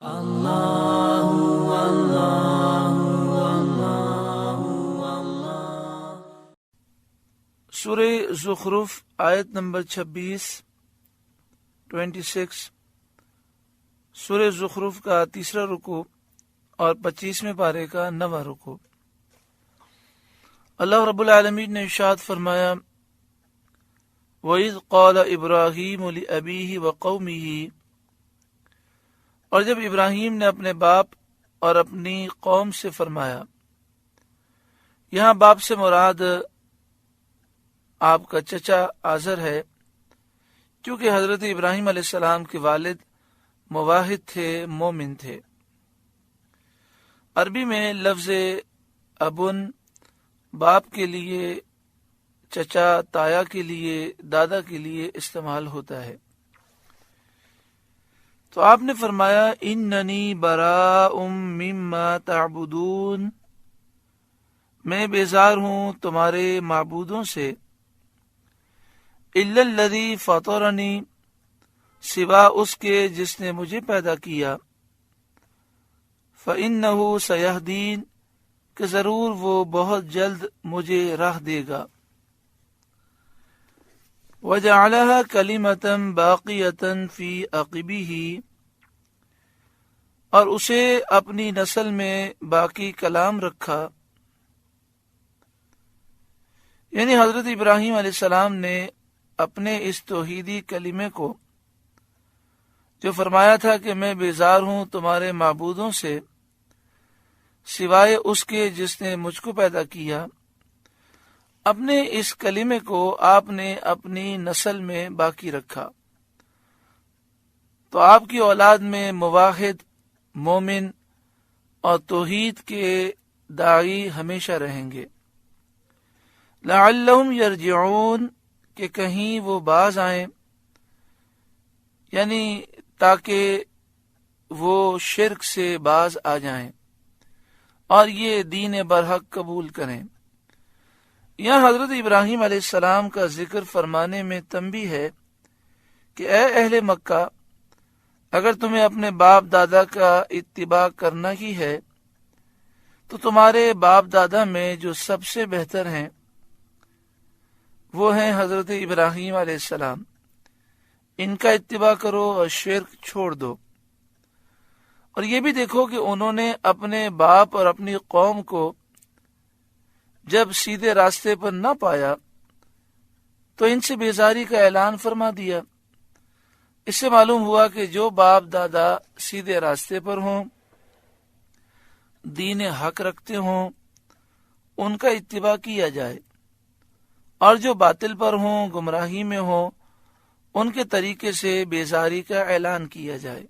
سورہ زخرف آیت نمبر 26 سورہ زخرف کا تیسرا رکوع اور 25ویں پارے کا 9واں رکوع۔ اللہ رب العالمین نے ارشاد فرمایا وَإِذْ قَالَ إِبْرَاهِيمُ لِأَبِيهِ وَقَوْمِهِ، اور جب ابراہیم نے اپنے باپ اور اپنی قوم سے فرمایا۔ یہاں باپ سے مراد آپ کا چچا آزر ہے، کیونکہ حضرت ابراہیم علیہ السلام کے والد موحد تھے، مومن تھے۔ عربی میں لفظ ابن باپ کے لیے، چچا تایا کے لیے، دادا کے لیے استعمال ہوتا ہے۔ تو آپ نے فرمایا اننی براء مما تعبدون، میں بیزار ہوں تمہارے معبودوں سے، الا الذی فطرنی، سوا اس کے جس نے مجھے پیدا کیا، فإنہ سیہدین، کہ ضرور وہ بہت جلد مجھے راہ دے گا، وجعلها کلمۃ باقیۃ فی عقبہ، اور اسے اپنی نسل میں باقی کلام رکھا۔ یعنی حضرت ابراہیم علیہ السلام نے اپنے اس توحیدی کلمے کو، جو فرمایا تھا کہ میں بیزار ہوں تمہارے معبودوں سے سوائے اس کے جس نے مجھ کو پیدا کیا، اپنے اس کلمے کو آپ نے اپنی نسل میں باقی رکھا، تو آپ کی اولاد میں موحد، مومن اور توحید کے داعی ہمیشہ رہیں گے۔ لعلہم یرجعون، کہ کہیں وہ باز آئیں، یعنی تاکہ وہ شرک سے باز آ جائیں اور یہ دین برحق قبول کریں۔ یہاں حضرت ابراہیم علیہ السلام کا ذکر فرمانے میں تنبیہ ہے کہ اے اہل مکہ، اگر تمہیں اپنے باپ دادا کا اتباع کرنا ہی ہے تو تمہارے باپ دادا میں جو سب سے بہتر ہیں وہ ہیں حضرت ابراہیم علیہ السلام، ان کا اتباع کرو اور شرک چھوڑ دو۔ اور یہ بھی دیکھو کہ انہوں نے اپنے باپ اور اپنی قوم کو جب سیدھے راستے پر نہ پایا تو ان سے بیزاری کا اعلان فرما دیا۔ اس سے معلوم ہوا کہ جو باپ دادا سیدھے راستے پر ہوں، دین حق رکھتے ہوں، ان کا اتباع کیا جائے، اور جو باطل پر ہوں، گمراہی میں ہوں، ان کے طریقے سے بیزاری کا اعلان کیا جائے۔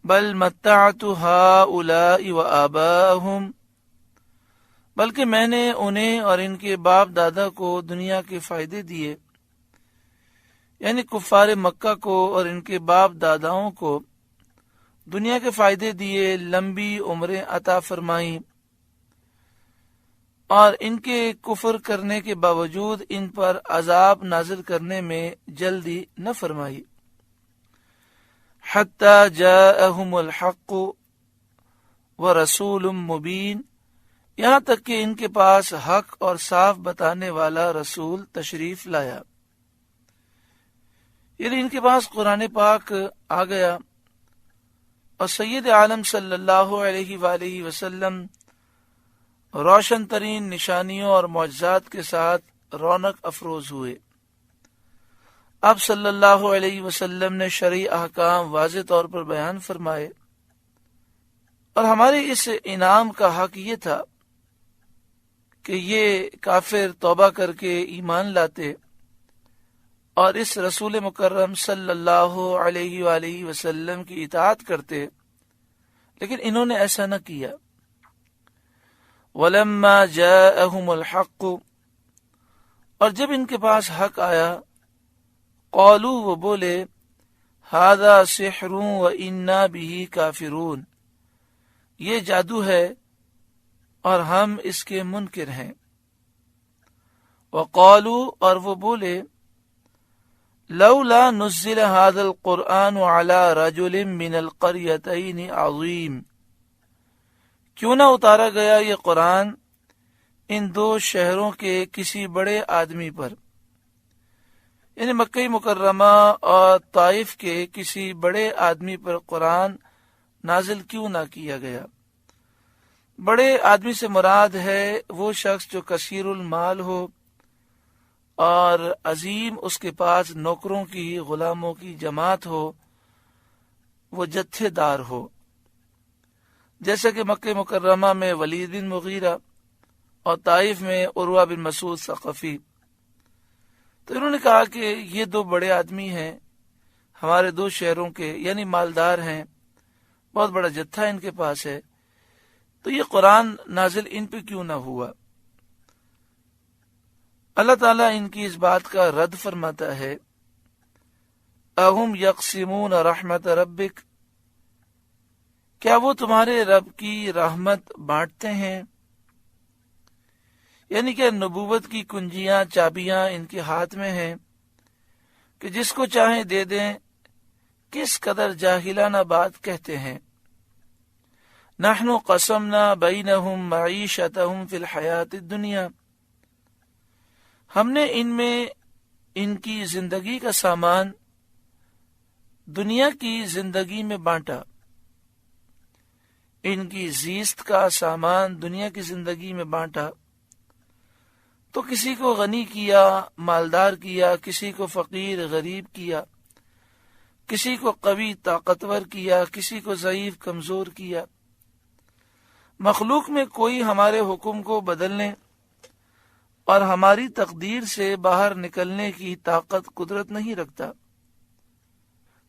بل متعت ہؤلاء وآباءہم، بلکہ میں نے انہیں اور ان کے باپ دادا کو دنیا کے فائدے دیے، یعنی کفار مکہ کو اور ان کے باپ داداؤں کو دنیا کے فائدے دیے، لمبی عمریں عطا فرمائیں، اور ان کے کفر کرنے کے باوجود ان پر عذاب نازل کرنے میں جلدی نہ فرمائی۔ حتی جاءہم الحق ورسول مبین، یہاں تک کہ ان کے پاس حق اور صاف بتانے والا رسول تشریف لایا، یعنی ان کے پاس قرآن پاک آ گیا، اور سید عالم صلی اللہ علیہ وآلہ وسلم روشن ترین نشانیوں اور معجزات کے ساتھ رونق افروز ہوئے۔ اب صلی اللہ علیہ وسلم نے شرعی احکام واضح طور پر بیان فرمائے، اور ہمارے اس انعام کا حق یہ تھا کہ یہ کافر توبہ کر کے ایمان لاتے اور اس رسول مکرم صلی اللہ علیہ وآلہ وسلم کی اطاعت کرتے، لیکن انہوں نے ایسا نہ کیا۔ وَلَمَّا جَاءَهُمُ الْحَقُّ، اور جب ان کے پاس حق آیا، قالوا، وہ بولے، هَذَا سِحْرٌ وَإِنَّا بِهِ كَافِرُونَ، یہ جادو ہے اور ہم اس کے منکر ہیں۔ وقالوا، اور وہ بولے، لولا نزل هذا القرآن على رجل من القريتين عظیم، کیوں نہ اتارا گیا یہ قرآن ان دو شہروں کے کسی بڑے آدمی پر، یعنی مکہ مکرمہ اور طائف کے کسی بڑے آدمی پر قرآن نازل کیوں نہ کیا گیا۔ بڑے آدمی سے مراد ہے وہ شخص جو کثیر المال ہو اور عظیم اس کے پاس نوکروں کی غلاموں کی جماعت ہو، وہ جتھے دار ہو، جیسا کہ مکہ مکرمہ میں ولید بن مغیرہ اور طائف میں عروہ بن مسعود ثقفی۔ تو انہوں نے کہا کہ یہ دو بڑے آدمی ہیں ہمارے دو شہروں کے، یعنی مالدار ہیں، بہت بڑا جتھا ان کے پاس ہے، تو یہ قرآن نازل ان پہ کیوں نہ ہوا؟ اللہ تعالیٰ ان کی اس بات کا رد فرماتا ہے، اہم یقسمون رحمت ربک، کیا وہ تمہارے رب کی رحمت بانٹتے ہیں؟ یعنی کہ نبوت کی کنجیاں چابیاں ان کے ہاتھ میں ہیں کہ جس کو چاہیں دے دیں۔ کس قدر جاہلانہ بات کہتے ہیں۔ نحن قسمنا بینہم معیشتہم فی الحیات الدنیا، ہم نے ان میں ان کی زندگی کا سامان دنیا کی زندگی میں بانٹا، ان کی زیست کا سامان دنیا کی زندگی میں بانٹا، تو کسی کو غنی کیا مالدار کیا، کسی کو فقیر غریب کیا، کسی کو قوی طاقتور کیا، کسی کو ضعیف کمزور کیا۔ مخلوق میں کوئی ہمارے حکم کو بدلنے اور ہماری تقدیر سے باہر نکلنے کی طاقت قدرت نہیں رکھتا۔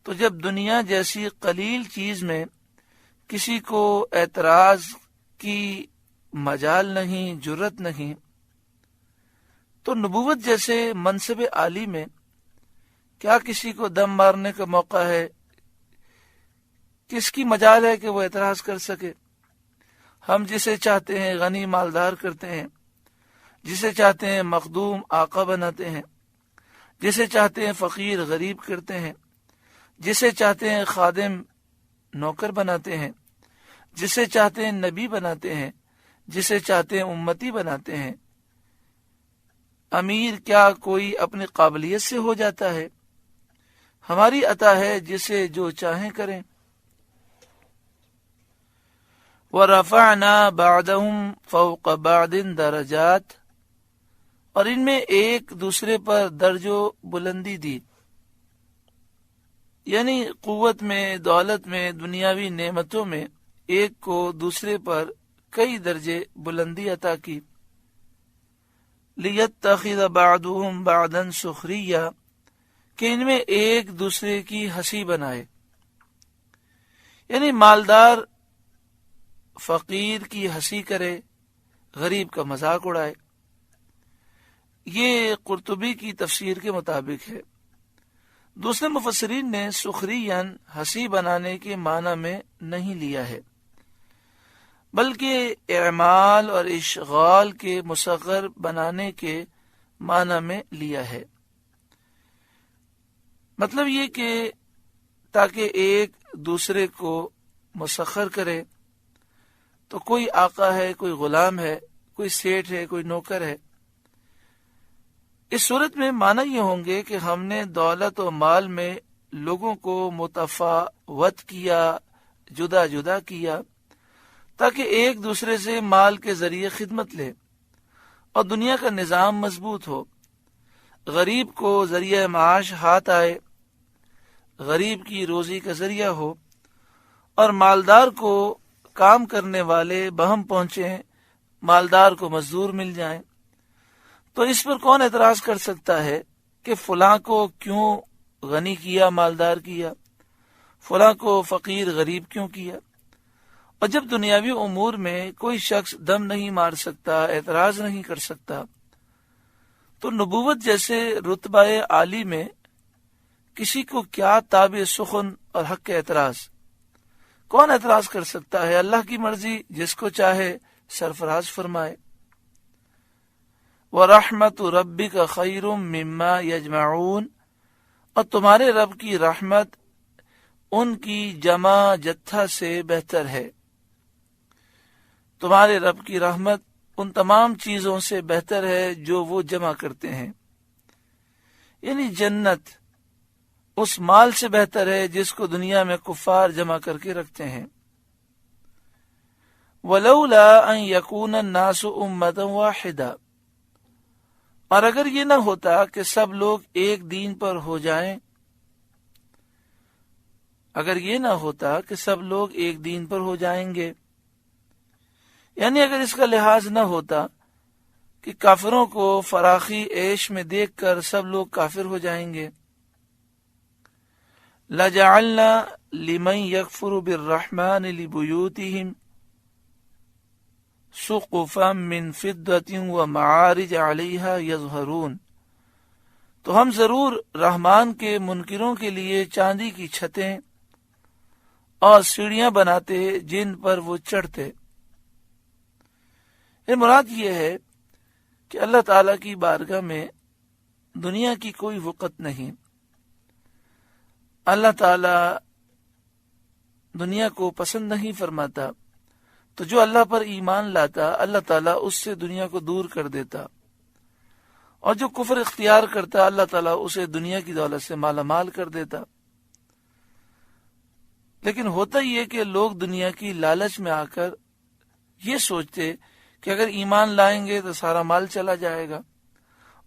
تو جب دنیا جیسی قلیل چیز میں کسی کو اعتراض کی مجال نہیں، جرت نہیں، تو نبوت جیسے منصب عالی میں کیا کسی کو دم مارنے کا موقع ہے؟ کس کی مجال ہے کہ وہ اعتراض کر سکے؟ ہم جسے چاہتے ہیں غنی مالدار کرتے ہیں، جسے چاہتے ہیں مخدوم آقا بناتے ہیں، جسے چاہتے ہیں فقیر غریب کرتے ہیں، جسے چاہتے ہیں خادم نوکر بناتے ہیں، جسے چاہتے ہیں نبی بناتے ہیں، جسے چاہتے ہیں امتی بناتے ہیں۔ امیر کیا کوئی اپنی قابلیت سے ہو جاتا ہے؟ ہماری عطا ہے جسے جو چاہیں کریں۔ وَرَفَعْنَا بَعْدَهُمْ فَوْقَ بَعْدٍ دَرَجَاتٍ، اور ان میں ایک دوسرے پر درجو بلندی دی، یعنی قوت میں، دولت میں، دنیاوی نعمتوں میں ایک کو دوسرے پر کئی درجے بلندی عطا کی۔ لِيَتَّخِذَ بَعْضُهُمْ بَعْضًا سُخْرِيًّا، کہ ان میں ایک دوسرے کی ہنسی بنائے، یعنی مالدار فقیر کی ہنسی کرے، غریب کا مذاق اڑائے۔ یہ قرطبی کی تفسیر کے مطابق ہے۔ دوسرے مفسرین نے سخریاً ہنسی بنانے کے معنی میں نہیں لیا ہے، بلکہ اعمال اور اشغال کے مصغر بنانے کے معنی میں لیا ہے۔ مطلب یہ کہ تاکہ ایک دوسرے کو مسخر کرے، تو کوئی آقا ہے، کوئی غلام ہے، کوئی سیٹھ ہے، کوئی نوکر ہے۔ اس صورت میں معنی یہ ہوں گے کہ ہم نے دولت و مال میں لوگوں کو متفاوت کیا، جدا جدا کیا، تاکہ ایک دوسرے سے مال کے ذریعے خدمت لے اور دنیا کا نظام مضبوط ہو۔ غریب کو ذریعہ معاش ہاتھ آئے، غریب کی روزی کا ذریعہ ہو، اور مالدار کو کام کرنے والے بہم پہنچیں، مالدار کو مزدور مل جائیں۔ تو اس پر کون اعتراض کر سکتا ہے کہ فلاں کو کیوں غنی کیا، مالدار کیا، فلاں کو فقیر غریب کیوں کیا؟ اور جب دنیاوی امور میں کوئی شخص دم نہیں مار سکتا، اعتراض نہیں کر سکتا، تو نبوت جیسے رتبہ عالی میں کسی کو کیا تابع سخن اور حق اعتراض؟ کون اعتراض کر سکتا ہے؟ اللہ کی مرضی، جس کو چاہے سرفراز فرمائے۔ وَرَحْمَةُ رَبِّكَ خَيْرٌ مِّمَّا يَجْمَعُونَ، اور تمہارے رب کی رحمت ان کی جمع جتھا سے بہتر ہے. تمہارے رب کی رحمت ان تمام چیزوں سے بہتر ہے جو وہ جمع کرتے ہیں. یعنی جنت اس مال سے بہتر ہے جس کو دنیا میں کفار جمع کر کے رکھتے ہیں. وَلَوْلَا أَن يَكُونَ النَّاسُ أُمَّةً وَاحِدَةً، اور اگر یہ نہ ہوتا کہ سب لوگ ایک دین پر ہو جائیں، اگر یہ نہ ہوتا کہ سب لوگ ایک دین پر ہو جائیں گے، یعنی اگر اس کا لحاظ نہ ہوتا کہ کافروں کو فراخی عیش میں دیکھ کر سب لوگ کافر ہو جائیں گے، لَجَعَلْنَا لِمَن يَكْفُرُ بِالرَّحْمَنِ لِبُيُوتِهِمْ سُقُفًا مِّن فِضَّةٍ وَمَعَارِجَ عَلَيْهَا يَظْهَرُونَ، تو ہم ضرور رحمان کے منکروں کے لیے چاندی کی چھتیں اور سیڑھیاں بناتے جن پر وہ چڑھتے. یہ مراد یہ ہے کہ اللہ تعالیٰ کی بارگاہ میں دنیا کی کوئی وقت نہیں. اللہ تعالیٰ دنیا کو پسند نہیں فرماتا، تو جو اللہ پر ایمان لاتا اللہ تعالیٰ اس سے دنیا کو دور کر دیتا، اور جو کفر اختیار کرتا اللہ تعالیٰ اسے دنیا کی دولت سے مالا مال کر دیتا. لیکن ہوتا یہ کہ لوگ دنیا کی لالچ میں آ کر یہ سوچتے کہ اگر ایمان لائیں گے تو سارا مال چلا جائے گا،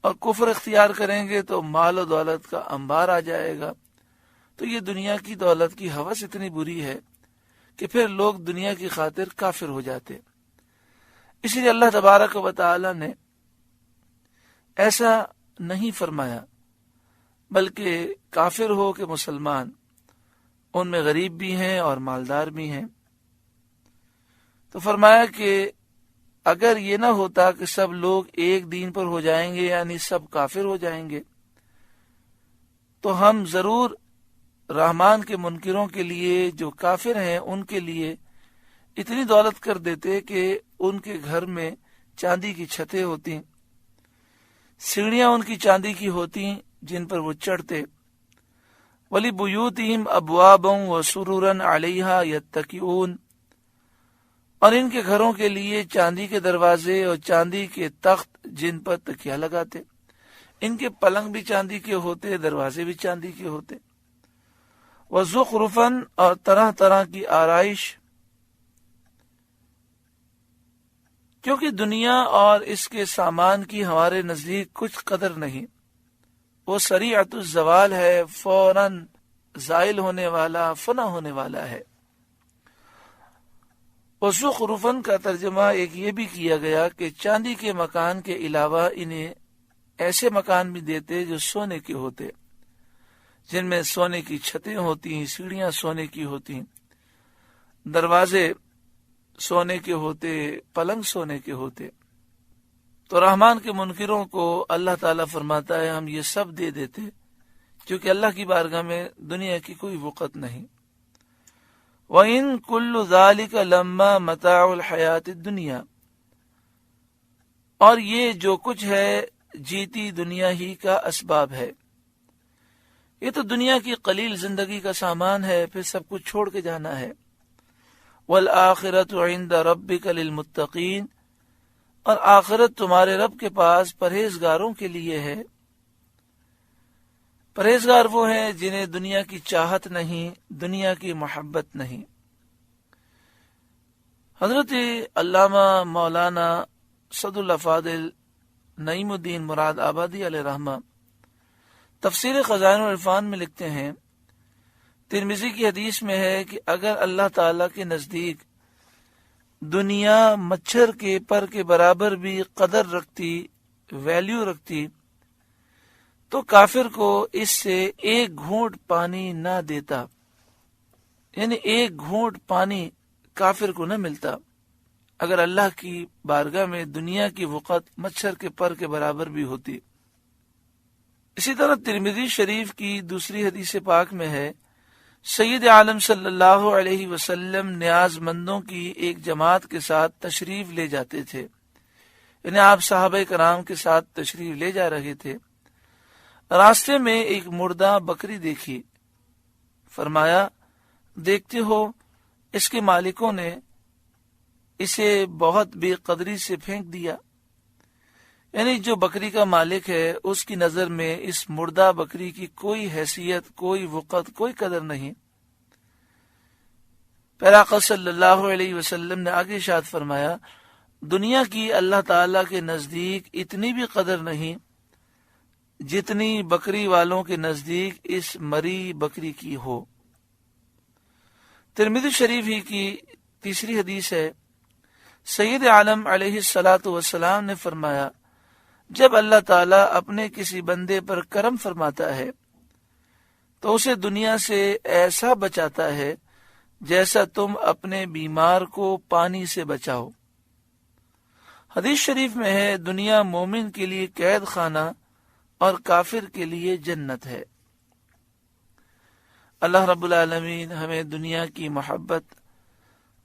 اور کفر اختیار کریں گے تو مال و دولت کا انبار آ جائے گا. تو یہ دنیا کی دولت کی ہوس اتنی بری ہے کہ پھر لوگ دنیا کی خاطر کافر ہو جاتے. اس لیے اللہ تبارک و تعالی نے ایسا نہیں فرمایا، بلکہ کافر ہو کہ مسلمان، ان میں غریب بھی ہیں اور مالدار بھی ہیں. تو فرمایا کہ اگر یہ نہ ہوتا کہ سب لوگ ایک دین پر ہو جائیں گے، یعنی سب کافر ہو جائیں گے، تو ہم ضرور رحمان کے منکروں کے لیے جو کافر ہیں ان کے لیے اتنی دولت کر دیتے کہ ان کے گھر میں چاندی کی چھتیں ہوتی، سیڑھیاں ان کی چاندی کی ہوتی جن پر وہ چڑھتے. وَلِبُيُوتِهِمْ أَبْوَابًا وَسُرُرًا عَلَيْهَا يَتَّكِئُونَ، اور ان کے گھروں کے لیے چاندی کے دروازے اور چاندی کے تخت جن پر تکیہ لگاتے. ان کے پلنگ بھی چاندی کے ہوتے، دروازے بھی چاندی کے ہوتے. وَزُخْرُفًا، اور طرح طرح کی آرائش، کیونکہ دنیا اور اس کے سامان کی ہمارے نزدیک کچھ قدر نہیں. وہ سریعت الزوال ہے، فوراً زائل ہونے والا، فنا ہونے والا ہے. وَزُخْرُفًا کا ترجمہ ایک یہ بھی کیا گیا کہ چاندی کے مکان کے علاوہ انہیں ایسے مکان بھی دیتے جو سونے کے ہوتے، جن میں سونے کی چھتیں ہوتی، سیڑھیاں سونے کی ہوتی، دروازے سونے کے ہوتے، پلنگ سونے کے ہوتے. تو رحمان کے منکروں کو اللہ تعالیٰ فرماتا ہے ہم یہ سب دے دیتے، کیونکہ اللہ کی بارگاہ میں دنیا کی کوئی وقت نہیں. وَإِن كُلُّ ذَلِكَ لَمَّا مَتَاعُ الْحَيَاةِ الدُّنْيَا، اور یہ جو کچھ ہے جیتی دنیا ہی کا اسباب ہے. یہ تو دنیا کی قلیل زندگی کا سامان ہے، پھر سب کچھ چھوڑ کے جانا ہے. وَالْآخِرَةُ عِندَ رَبِّكَ لِلْمُتَّقِينَ، اور آخرت تمہارے رب کے پاس پرہیزگاروں کے لیے ہے. پرہیزگار وہ ہیں جنہیں دنیا کی چاہت نہیں، دنیا کی محبت نہیں. حضرت علامہ مولانا سعد الافاضل نعیم الدین مراد آبادی علیہ رحمہ تفسیر خزائن العرفان میں لکھتے ہیں، ترمذی کی حدیث میں ہے کہ اگر اللہ تعالیٰ کے نزدیک دنیا مچھر کے پر کے برابر بھی قدر رکھتی، ویلیو رکھتی، تو کافر کو اس سے ایک گھونٹ پانی نہ دیتا. یعنی ایک گھونٹ پانی کافر کو نہ ملتا اگر اللہ کی بارگاہ میں دنیا کی وقت مچھر کے پر کے برابر بھی ہوتی. اسی طرح ترمذی شریف کی دوسری حدیث پاک میں ہے، سید عالم صلی اللہ علیہ وسلم نیاز مندوں کی ایک جماعت کے ساتھ تشریف لے جاتے تھے. یعنی آپ صحابہ کرام کے ساتھ تشریف لے جا رہے تھے. راستے میں ایک مردہ بکری دیکھی، فرمایا دیکھتے ہو اس کے مالکوں نے اسے بہت بے قدری سے پھینک دیا، یعنی جو بکری کا مالک ہے اس کی نظر میں اس مردہ بکری کی کوئی حیثیت، کوئی وقت، کوئی قدر نہیں۔ پھر آقا صلی اللہ علیہ وسلم نے آگے ارشاد فرمایا دنیا کی اللہ تعالی کے نزدیک اتنی بھی قدر نہیں جتنی بکری والوں کے نزدیک اس مری بکری کی ہو۔ ترمذی شریف ہی کی تیسری حدیث ہے، سید عالم علیہ الصلاۃ والسلام نے فرمایا جب اللہ تعالیٰ اپنے کسی بندے پر کرم فرماتا ہے تو اسے دنیا سے ایسا بچاتا ہے جیسا تم اپنے بیمار کو پانی سے بچاؤ۔ حدیث شریف میں ہے دنیا مومن کے لیے قید خانہ اور کافر کے لیے جنت ہے۔ اللہ رب العالمین ہمیں دنیا کی محبت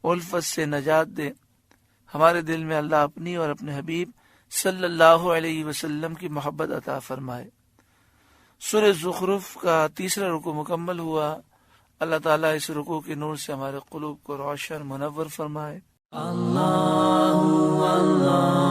الفت سے نجات دے، ہمارے دل میں اللہ اپنی اور اپنے حبیب صلی اللہ علیہ وسلم کی محبت عطا فرمائے۔ سورہ زخرف کا تیسرا رکوع مکمل ہوا۔ اللہ تعالیٰ اس رکوع کے نور سے ہمارے قلوب کو روشن منور فرمائے۔ اللہ اللہ